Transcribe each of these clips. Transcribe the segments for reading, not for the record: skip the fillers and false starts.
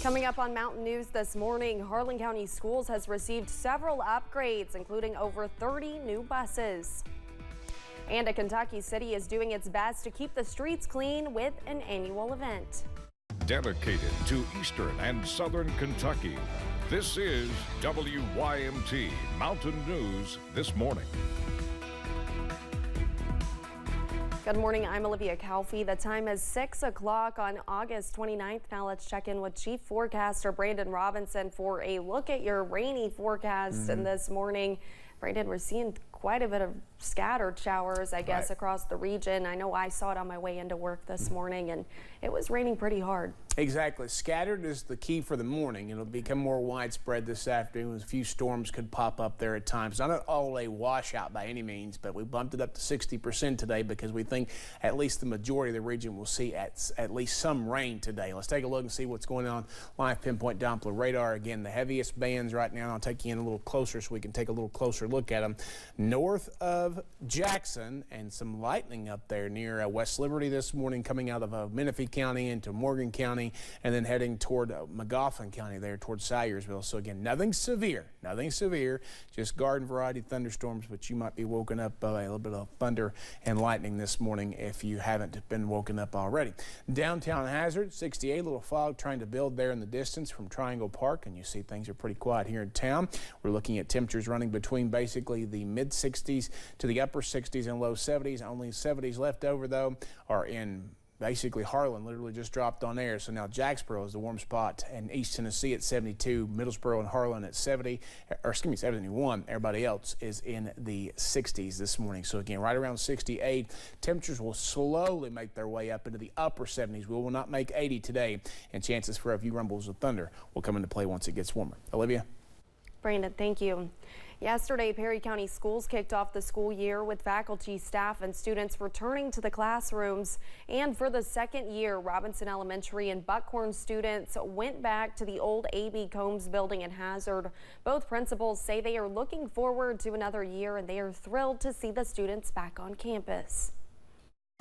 Coming up on Mountain News this morning, Harlan County Schools has received several upgrades, including over 30 new buses. And a Kentucky city is doing its best to keep the streets clean with an annual event. Dedicated to Eastern and Southern Kentucky, this is WYMT Mountain News this morning. Good morning, I'm Olivia Calfee. The time is 6 o'clock on August 29th. Now let's check in with Chief Forecaster Brandon Robinson for a look at your rainy forecast. And this morning, Brandon, we're seeing quite a bit of scattered showers, I guess, across the region. I know I saw it on my way into work this morning, and it was raining pretty hard. Exactly. Scattered is the key for the morning. It'll become more widespread this afternoon. A few storms could pop up there at times. Not all a washout by any means, but we bumped it up to 60% today because we think at least the majority of the region will see at least some rain today. Let's take a look and see what's going on. Live pinpoint Doppler radar. Again, the heaviest bands right now. I'll take you in a little closer so we can take a little closer look at them. North of Jackson, and some lightning up there near West Liberty this morning, coming out of Menifee County into Morgan County, and then heading toward Magoffin County there towards Salyersville. So again, nothing severe, just garden variety thunderstorms, but you might be woken up by a little bit of thunder and lightning this morning if you haven't been woken up already. Downtown Hazard, 68, little fog trying to build there in the distance from Triangle Park, and you see things are pretty quiet here in town. We're looking at temperatures running between basically the mid 60s to the upper 60s and low 70s. Only 70s left over though are in basically Harlan, literally just dropped on air. So now Jacksboro is the warm spot, and East Tennessee at 72, Middlesboro and Harlan at 70, or excuse me, 71. Everybody else is in the 60s this morning. So again, right around 68. Temperatures will slowly make their way up into the upper 70s. We will not make 80 today, and chances for a few rumbles of thunder will come into play once it gets warmer. Olivia? Brandon, thank you. Yesterday, Perry County Schools kicked off the school year with faculty, staff, and students returning to the classrooms. And for the second year, Robinson Elementary and Buckhorn students went back to the old A.B. Combs building in Hazard. Both principals say they are looking forward to another year, and they are thrilled to see the students back on campus.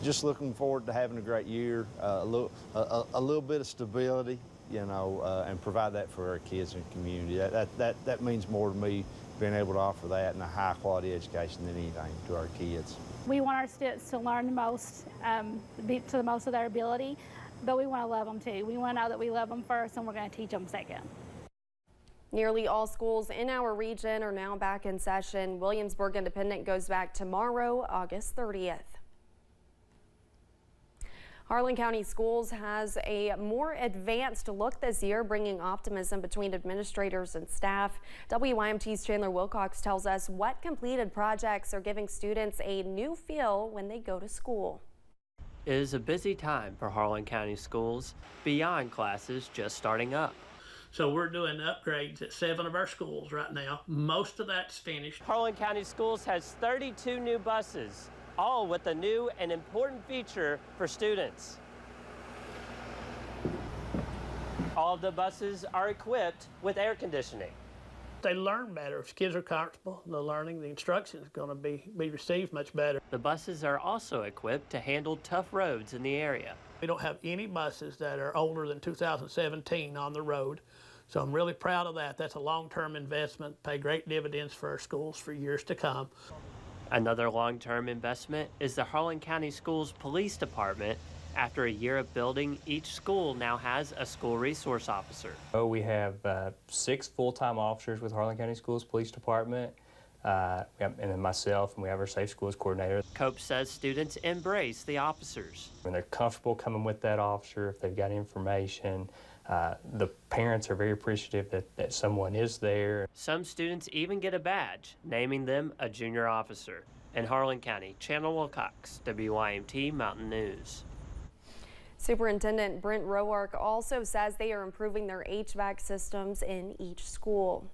Just looking forward to having a great year, a little bit of stability, you know, and provide that for our kids and community. That means more to me, being able to offer that and a high quality education than anything to our kids. We want our students to learn the most, to the most of their ability, but we want to love them too. We want to know that we love them first, and we're going to teach them second. Nearly all schools in our region are now back in session. Williamsburg Independent goes back tomorrow, August 30th. Harlan County Schools has a more advanced look this year, bringing optimism between administrators and staff. WYMT's Chandler Wilcox tells us what completed projects are giving students a new feel when they go to school. It is a busy time for Harlan County Schools, beyond classes just starting up. So we're doing upgrades at 7 of our schools right now. Most of that's finished. Harlan County Schools has 32 new buses, all with a new and important feature for students. All of the buses are equipped with air conditioning. They learn better. If kids are comfortable, the learning, the instruction is going to be received much better. The buses are also equipped to handle tough roads in the area. We don't have any buses that are older than 2017 on the road. So I'm really proud of that. That's a long-term investment, pay great dividends for our schools for years to come. Another long-term investment is the Harlan County Schools Police Department. After a year of building, each school now has a school resource officer. We have 6 full-time officers with Harlan County Schools Police Department, and then myself, and we have our Safe Schools Coordinator. Cope says students embrace the officers. When they're comfortable coming with that officer, if they've got information, the parents are very appreciative that someone is there. Some students even get a badge, naming them a junior officer. In Harlan County, Chandler Wilcox, WYMT Mountain News. Superintendent Brent Roark also says they are improving their HVAC systems in each school.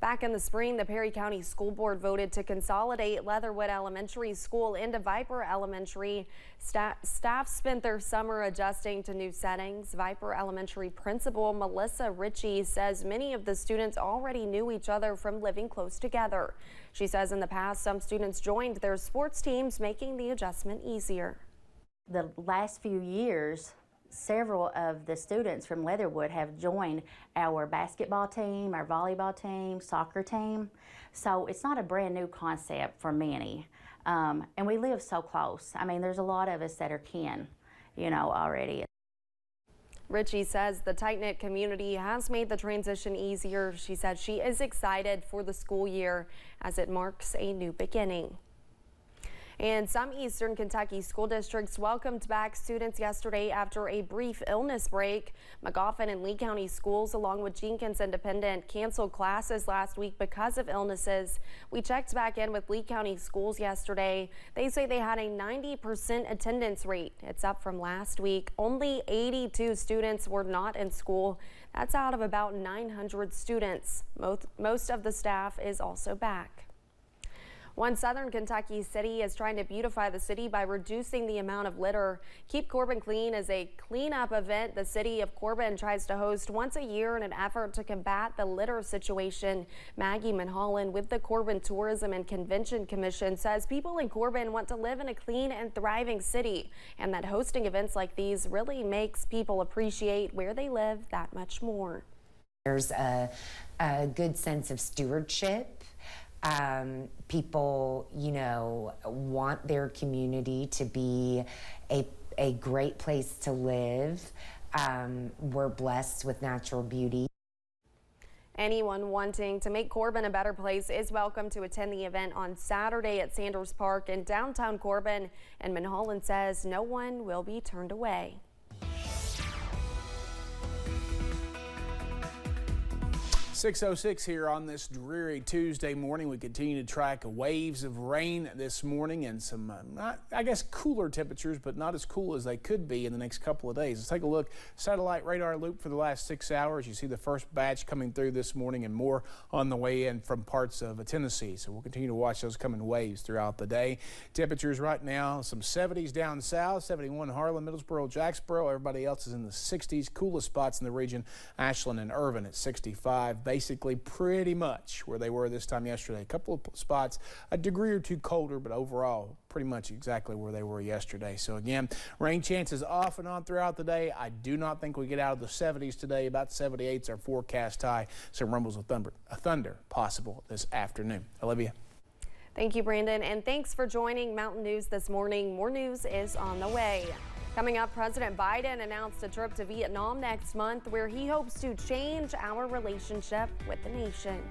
Back in the spring, the Perry County School Board voted to consolidate Leatherwood Elementary School into Viper Elementary. Staff spent their summer adjusting to new settings. Viper Elementary Principal Melissa Ritchie says many of the students already knew each other from living close together. She says in the past, some students joined their sports teams, making the adjustment easier. The last few years, Several of the students from Leatherwood have joined our basketball team, our volleyball team, soccer team. So it's not a brand new concept for many. And we live so close. I mean, there's a lot of us that are kin, you know, already. Ritchie says the tight-knit community has made the transition easier. She said she is excited for the school year as it marks a new beginning. And some Eastern Kentucky school districts welcomed back students yesterday after a brief illness break. Magoffin and Lee County schools, along with Jenkins Independent, canceled classes last week because of illnesses. We checked back in with Lee County schools yesterday. They say they had a 90% attendance rate. It's up from last week. Only 82 students were not in school. That's out of about 900 students. Most of the staff is also back. One Southern Kentucky city is trying to beautify the city by reducing the amount of litter. Keep Corbin Clean is a cleanup event the city of Corbin tries to host once a year in an effort to combat the litter situation. Maggie Mulholland with the Corbin Tourism and Convention Commission says people in Corbin want to live in a clean and thriving city, and that hosting events like these really makes people appreciate where they live that much more. There's a good sense of stewardship. People, you know, want their community to be a great place to live. We're blessed with natural beauty. Anyone wanting to make Corbin a better place is welcome to attend the event on Saturday at Sanders Park in downtown Corbin, and Mulholland says no one will be turned away. 6:06 here on this dreary Tuesday morning. We continue to track waves of rain this morning and some, I guess, cooler temperatures, but not as cool as they could be in the next couple of days. Let's take a look. Satellite radar loop for the last 6 hours. You see the first batch coming through this morning and more on the way in from parts of Tennessee. So we'll continue to watch those coming waves throughout the day. Temperatures right now, some 70s down south, 71 Harlan, Middlesboro, Jacksboro. Everybody else is in the 60s. Coolest spots in the region, Ashland and Irvin at 65. Basically pretty much where they were this time yesterday. A couple of spots a degree or two colder, but overall pretty much exactly where they were yesterday. So again, rain chances off and on throughout the day. I do not think we get out of the 70s today. About 78's our forecast high. Some rumbles of thunder possible this afternoon. Olivia. Thank you, Brandon, and thanks for joining Mountain News this morning. More news is on the way. Coming up, President Biden announced a trip to Vietnam next month where he hopes to change our relationship with the nation.